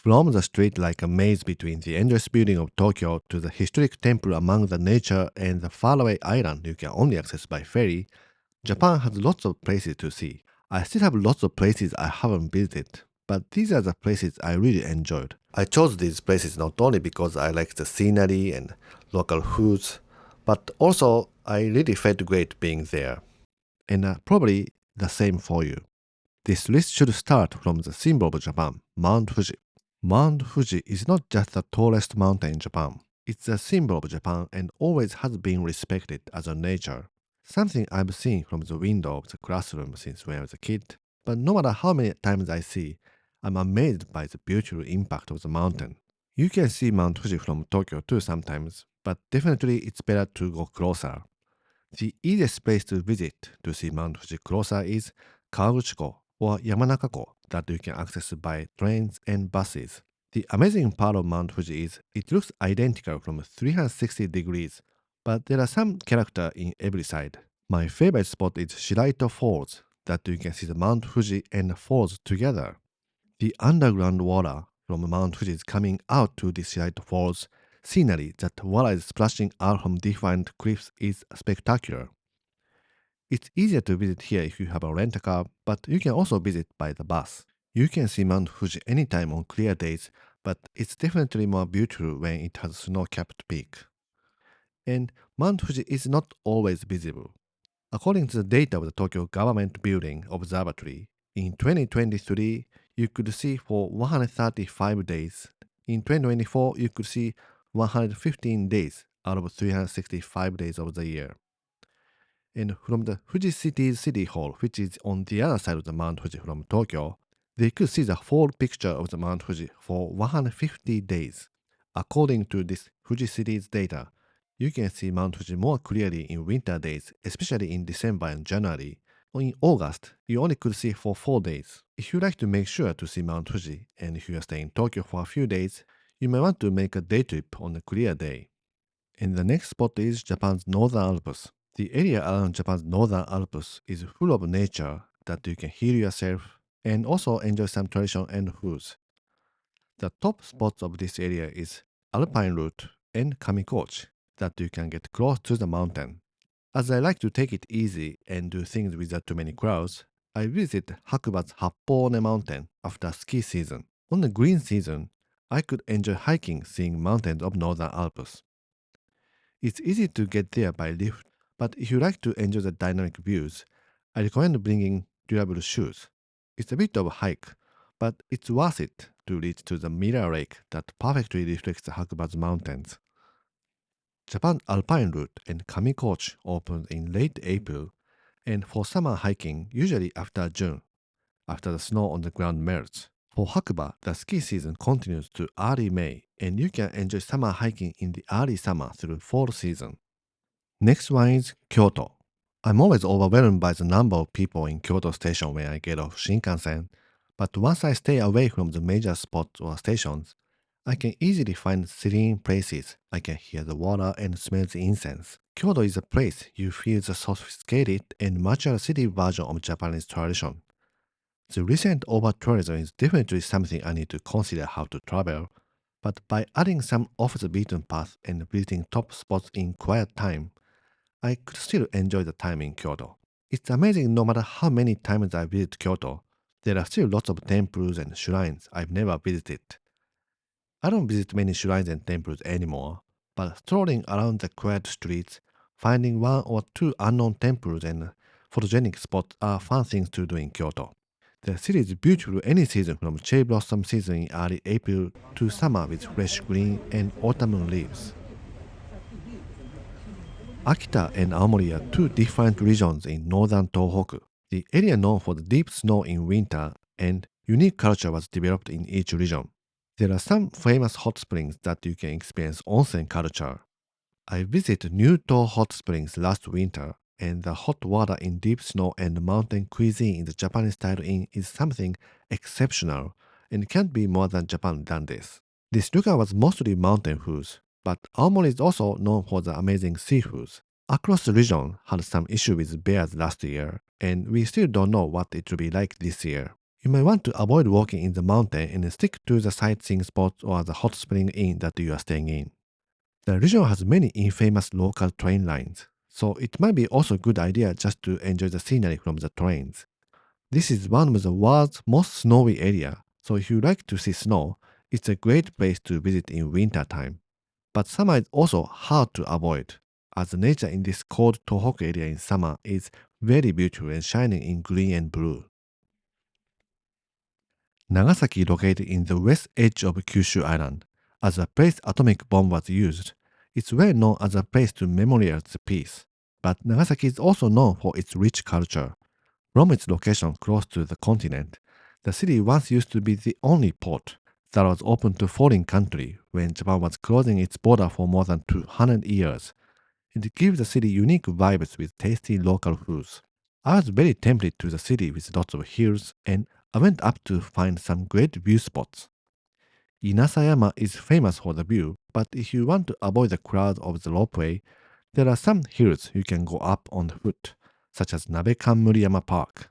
From the street like a maze between the endless building of Tokyo to the historic temple among the nature and the faraway island you can only access by ferry, Japan has lots of places to see. I still have lots of places I haven't visited, but these are the places I really enjoyed. I chose these places not only because I like the scenery and local foods, but also I really felt great being there. And probably the same for you. This list should start from the symbol of Japan, Mount Fuji. Mount Fuji is not just the tallest mountain in Japan. It's a symbol of Japan and always has been respected as a nature. Something I've seen from the window of the classroom since when I was a kid, but no matter how many times I see, I'm amazed by the beautiful impact of the mountain. You can see Mount Fuji from Tokyo too sometimes, but definitely it's better to go closer. The easiest place to visit to see Mount Fuji closer is Kawaguchiko or Yamanaka-ko that you can access by trains and buses. The amazing part of Mount Fuji is it looks identical from 360 degrees, but there are some character in every side. My favorite spot is Shiraito Falls, that you can see the Mount Fuji and the falls together. The underground water from Mount Fuji is coming out to the Shiraito Falls. Scenery that water is splashing out from different cliffs is spectacular. It's easier to visit here if you have a rent-a-car, but you can also visit by the bus. You can see Mount Fuji anytime on clear days, but it's definitely more beautiful when it has a snow-capped peak. And Mount Fuji is not always visible. According to the data of the Tokyo Government Building Observatory, in 2023, you could see for 135 days. In 2024, you could see 115 days out of 365 days of the year. And from the Fuji City's City Hall, which is on the other side of the Mount Fuji from Tokyo, they could see the full picture of the Mount Fuji for 150 days. According to this Fuji City's data, you can see Mount Fuji more clearly in winter days, especially in December and January. In August, you only could see for 4 days. If you like to make sure to see Mount Fuji, and if you are staying in Tokyo for a few days, you may want to make a day trip on a clear day. And the next spot is Japan's Northern Alps. The area around Japan's Northern Alps is full of nature that you can heal yourself and also enjoy some tradition and foods. The top spots of this area is Alpine Route and Kamikochi that you can get close to the mountain. As I like to take it easy and do things without too many crowds, I visit Hakuba's Happone mountain after ski season. On the green season, I could enjoy hiking seeing mountains of Northern Alps. It's easy to get there by lift, but if you like to enjoy the dynamic views, I recommend bringing durable shoes. It's a bit of a hike, but it's worth it to reach to the mirror lake that perfectly reflects the Hakuba's mountains. Japan Alpine Route and Kamikochi opened in late April, and for summer hiking, usually after June, after the snow on the ground melts. For Hakuba, the ski season continues to early May, and you can enjoy summer hiking in the early summer through fall season. Next one is Kyoto. I'm always overwhelmed by the number of people in Kyoto station when I get off Shinkansen, but once I stay away from the major spots or stations, I can easily find serene places. I can hear the water and smell the incense. Kyoto is a place you feel the sophisticated and mature city version of Japanese tradition. The recent overtourism is definitely something I need to consider how to travel, but by adding some off the beaten path and visiting top spots in quiet time, I could still enjoy the time in Kyoto. It's amazing no matter how many times I visit Kyoto, there are still lots of temples and shrines I've never visited. I don't visit many shrines and temples anymore, but strolling around the quiet streets, finding one or two unknown temples and photogenic spots are fun things to do in Kyoto. The city is beautiful any season from cherry blossom season in early April to summer with fresh green and autumn leaves. Akita and Aomori are two different regions in northern Tohoku. The area known for the deep snow in winter and unique culture was developed in each region. There are some famous hot springs that you can experience onsen culture. I visited Newto Hot Springs last winter, and the hot water in deep snow and mountain cuisine in the Japanese style inn is something exceptional and can't be more than Japan than this. This ryokan was mostly mountain foods, but Aomori is also known for the amazing seafoods. Across the region had some issue with bears last year, and we still don't know what it will be like this year. You might want to avoid walking in the mountain and stick to the sightseeing spots or the hot spring inn that you are staying in. The region has many infamous local train lines, so it might be also a good idea just to enjoy the scenery from the trains. This is one of the world's most snowy area, so if you like to see snow, it's a great place to visit in winter time. But summer is also hard to avoid, as the nature in this cold Tohoku area in summer is very beautiful and shining in green and blue. Nagasaki, located in the west edge of Kyushu Island, as a place atomic bomb was used, it's well known as a place to memorialize the peace. But Nagasaki is also known for its rich culture. From its location close to the continent, the city once used to be the only port that was open to foreign country when Japan was closing its border for more than 200 years. It gives the city unique vibes with tasty local foods. I was very tempted to the city with lots of hills, and I went up to find some great view spots. Inasayama is famous for the view, but if you want to avoid the crowd of the ropeway, there are some hills you can go up on foot, such as Nabekan Muriyama Park.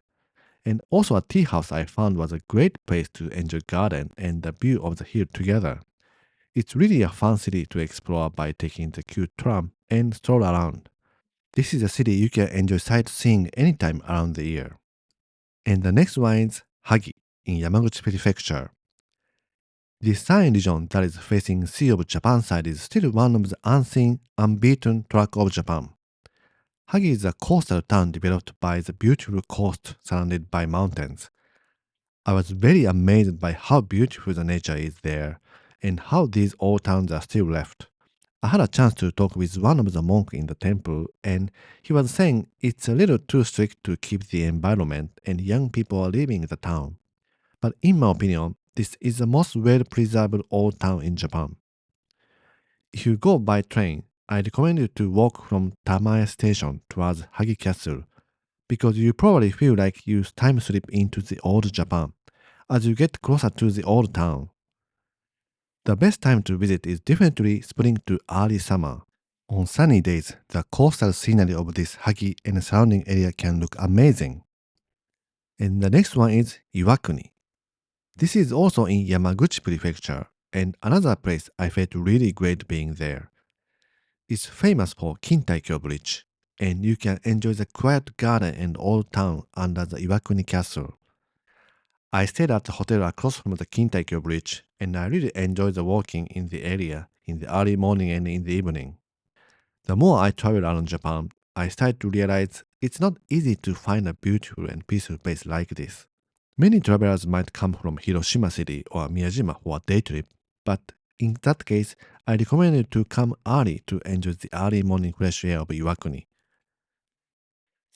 And also a tea house I found was a great place to enjoy garden and the view of the hill together. It's really a fun city to explore by taking the Q tram and stroll around. This is a city you can enjoy sightseeing anytime around the year. And the next one is Hagi in Yamaguchi Prefecture. This southern region that is facing Sea of Japan side is still one of the unseen, unbeaten track of Japan. Hagi is a coastal town developed by the beautiful coast surrounded by mountains. I was very amazed by how beautiful the nature is there and how these old towns are still left. I had a chance to talk with one of the monks in the temple, and he was saying it's a little too strict to keep the environment and young people are leaving the town. But in my opinion, this is the most well-preserved old town in Japan. If you go by train, I recommend you to walk from Tamae Station towards Hagi Castle, because you probably feel like you time slip into the old Japan as you get closer to the old town. The best time to visit is definitely spring to early summer. On sunny days, the coastal scenery of this Hagi and surrounding area can look amazing. And the next one is Iwakuni. This is also in Yamaguchi Prefecture, and another place I felt really great being there. It's famous for Kintai Bridge, and you can enjoy the quiet garden and old town under the Iwakuni Castle. I stayed at the hotel across from the Kintai Bridge, and I really enjoyed the walking in the area in the early morning and in the evening. The more I travel around Japan, I started to realize it's not easy to find a beautiful and peaceful place like this. Many travelers might come from Hiroshima City or Miyajima for a day trip, but in that case, I recommend you to come early to enjoy the early morning fresh air of Iwakuni.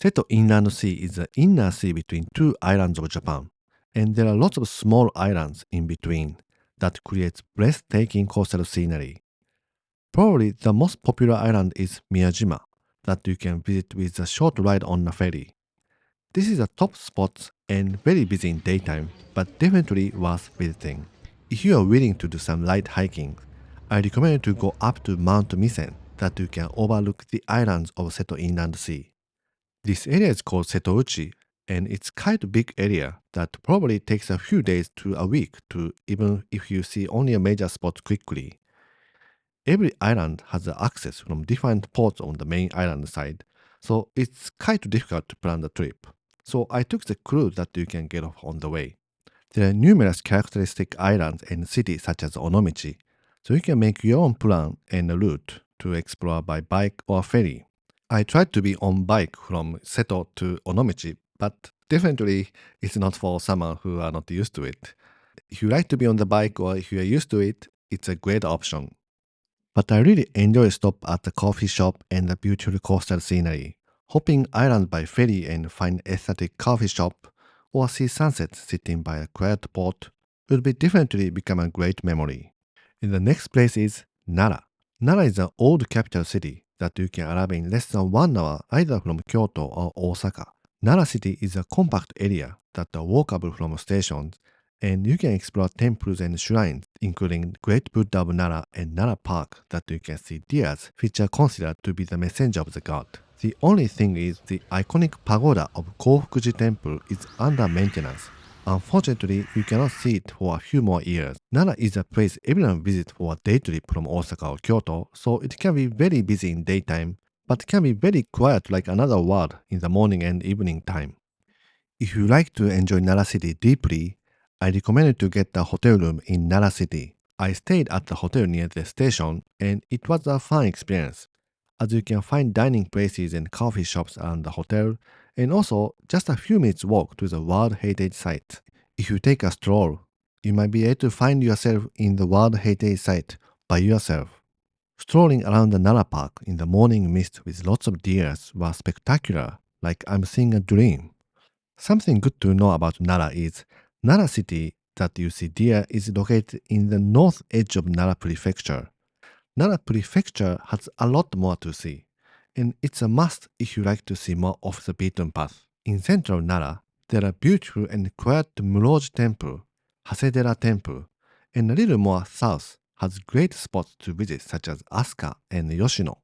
Seto Inland Sea is the inner sea between two islands of Japan, and there are lots of small islands in between that creates breathtaking coastal scenery. Probably the most popular island is Miyajima, that you can visit with a short ride on a ferry. This is a top spot and very busy in daytime, but definitely worth visiting. If you are willing to do some light hiking, I recommend you to go up to Mount Misen that you can overlook the islands of Seto Inland Sea. This area is called Setouchi, and it's quite a big area that probably takes a few days to a week to even if you see only a major spot quickly. Every island has access from different ports on the main island side, so it's quite difficult to plan the trip. So I took the cruise that you can get off on the way. There are numerous characteristic islands and cities such as Onomichi, so you can make your own plan and a route to explore by bike or ferry. I tried to be on bike from Seto to Onomichi, but definitely it's not for someone who are not used to it. If you like to be on the bike or if you are used to it, it's a great option. But I really enjoy stop at the coffee shop and the beautiful coastal scenery. Hopping island by ferry and find aesthetic coffee shop or see sunset sitting by a quiet port will be definitely become a great memory. And the next place is Nara. Nara is an old capital city that you can arrive in less than 1 hour either from Kyoto or Osaka. Nara city is a compact area that are walkable from stations, and you can explore temples and shrines, including Great Buddha of Nara and Nara Park that you can see deers, which are considered to be the messenger of the god. The only thing is the iconic pagoda of Kofukuji Temple is under maintenance. Unfortunately, you cannot see it for a few more years. Nara is a place everyone visits for a day trip from Osaka or Kyoto, so it can be very busy in daytime, but can be very quiet like another world in the morning and evening time. If you like to enjoy Nara City deeply, I recommend you to get a hotel room in Nara City. I stayed at the hotel near the station and it was a fun experience, as you can find dining places and coffee shops around the hotel, and also just a few minutes walk to the World Heritage Site. If you take a stroll, you might be able to find yourself in the World Heritage Site by yourself. Strolling around the Nara Park in the morning mist with lots of deers was spectacular, like I'm seeing a dream. Something good to know about Nara is Nara City that you see deer is located in the north edge of Nara Prefecture. Nara Prefecture has a lot more to see, and it's a must if you like to see more off the beaten path. In central Nara, there are beautiful and quiet Muroji Temple, Hasedera Temple, and a little more south has great spots to visit such as Asuka and Yoshino.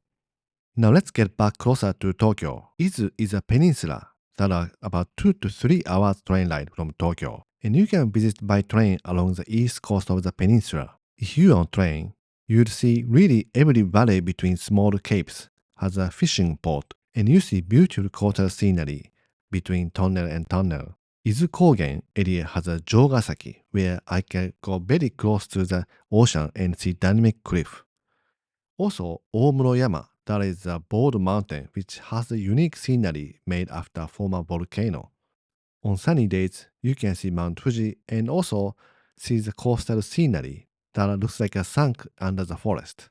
Now let's get back closer to Tokyo. Izu is a peninsula that are about 2 to 3 hours train ride from Tokyo, and you can visit by train along the east coast of the peninsula. If you're on train, you'll see really every valley between small capes has a fishing port, and you see beautiful coastal scenery between tunnel and tunnel. Izu Kogen area has a Jogasaki where I can go very close to the ocean and see dynamic cliff. Also, Omuroyama, that is a bold mountain which has a unique scenery made after a former volcano. On sunny days, you can see Mount Fuji and also see the coastal scenery that looks like a sunk under the forest.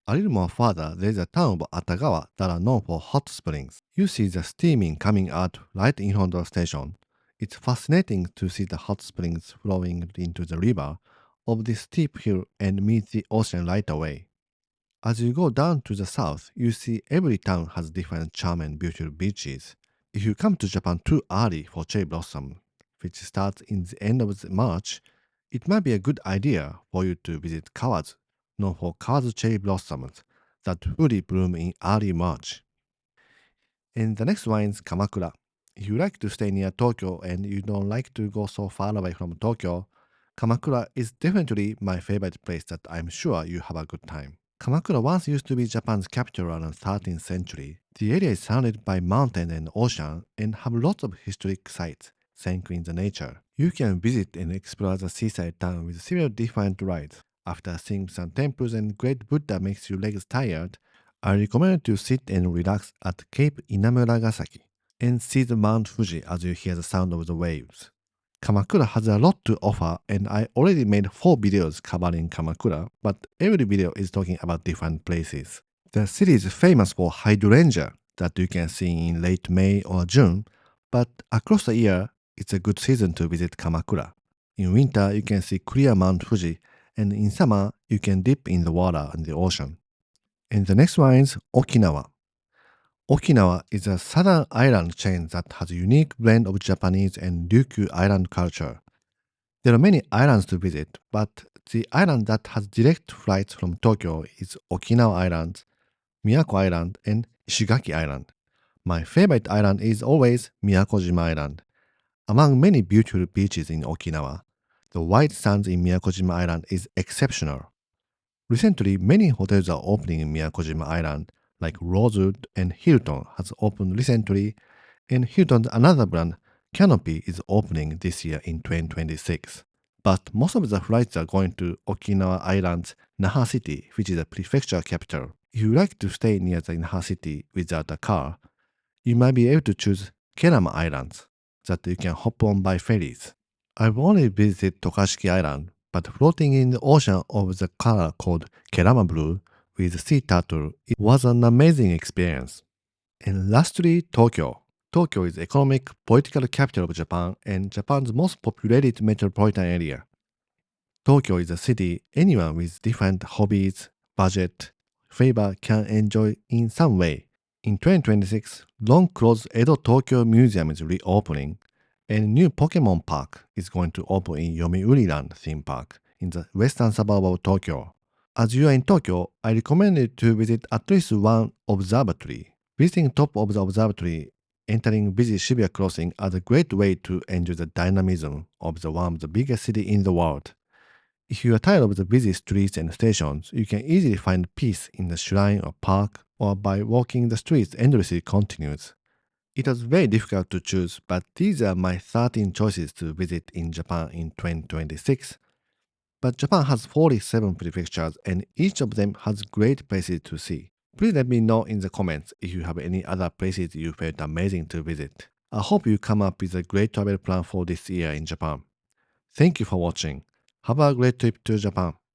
A little more further, there is a town of Atagawa that are known for hot springs. You see the steaming coming out right in front of the station. It's fascinating to see the hot springs flowing into the river of this steep hill and meet the ocean right away. As you go down to the south, you see every town has different charm and beautiful beaches. If you come to Japan too early for cherry blossom, which starts in the end of March, it might be a good idea for you to visit Kawazu, known for Kawazu cherry blossoms that fully bloom in early March. And the next one is Kamakura. If you like to stay near Tokyo and you don't like to go so far away from Tokyo, Kamakura is definitely my favorite place that I'm sure you have a good time. Kamakura once used to be Japan's capital around 13th century. The area is surrounded by mountain and ocean and have lots of historic sites sank in the nature. You can visit and explore the seaside town with several different rides. After seeing some temples and great Buddha makes your legs tired, I recommend to sit and relax at Cape Inamunagasaki and see the Mount Fuji as you hear the sound of the waves. Kamakura has a lot to offer, and I already made 4 videos covering Kamakura, but every video is talking about different places. The city is famous for hydrangea that you can see in late May or June, but across the year, it's a good season to visit Kamakura. In winter, you can see clear Mount Fuji, and in summer, you can dip in the water in the ocean. And the next one is Okinawa. Okinawa is a southern island chain that has a unique blend of Japanese and Ryukyu island culture. There are many islands to visit, but the island that has direct flights from Tokyo is Okinawa Island, Miyako Island, and Ishigaki Island. My favorite island is always Miyakojima Island. Among many beautiful beaches in Okinawa, the white sands in Miyakojima Island is exceptional. Recently, many hotels are opening in Miyakojima Island, like Rosewood and Hilton has opened recently, and Hilton's another brand, Canopy, is opening this year in 2026. But most of the flights are going to Okinawa Island's Naha City, which is a prefecture capital. If you like to stay near the Naha City without a car, you might be able to choose Kerama Islands that you can hop on by ferries. I've only visited Tokashiki Island, but floating in the ocean of the color called Kerama Blue with sea turtle, it was an amazing experience. And lastly, Tokyo. Tokyo is the economic, political capital of Japan and Japan's most populated metropolitan area. Tokyo is a city anyone with different hobbies, budget, favor can enjoy in some way. In 2026, long-closed Edo Tokyo Museum is reopening, and new Pokemon Park is going to open in Yomiuriland theme park in the western suburb of Tokyo. As you are in Tokyo, I recommend you to visit at least one observatory. Visiting top of the observatory Entering busy Shibuya crossing as a great way to enjoy the dynamism of the one of the biggest city in the world. If you are tired of the busy streets and stations, you can easily find peace in the shrine or park or by walking the streets endlessly continues. It was very difficult to choose, but these are my 13 choices to visit in Japan in 2026. But Japan has 47 prefectures and each of them has great places to see. Please let me know in the comments if you have any other places you felt amazing to visit. I hope you come up with a great travel plan for this year in Japan. Thank you for watching. Have a great trip to Japan.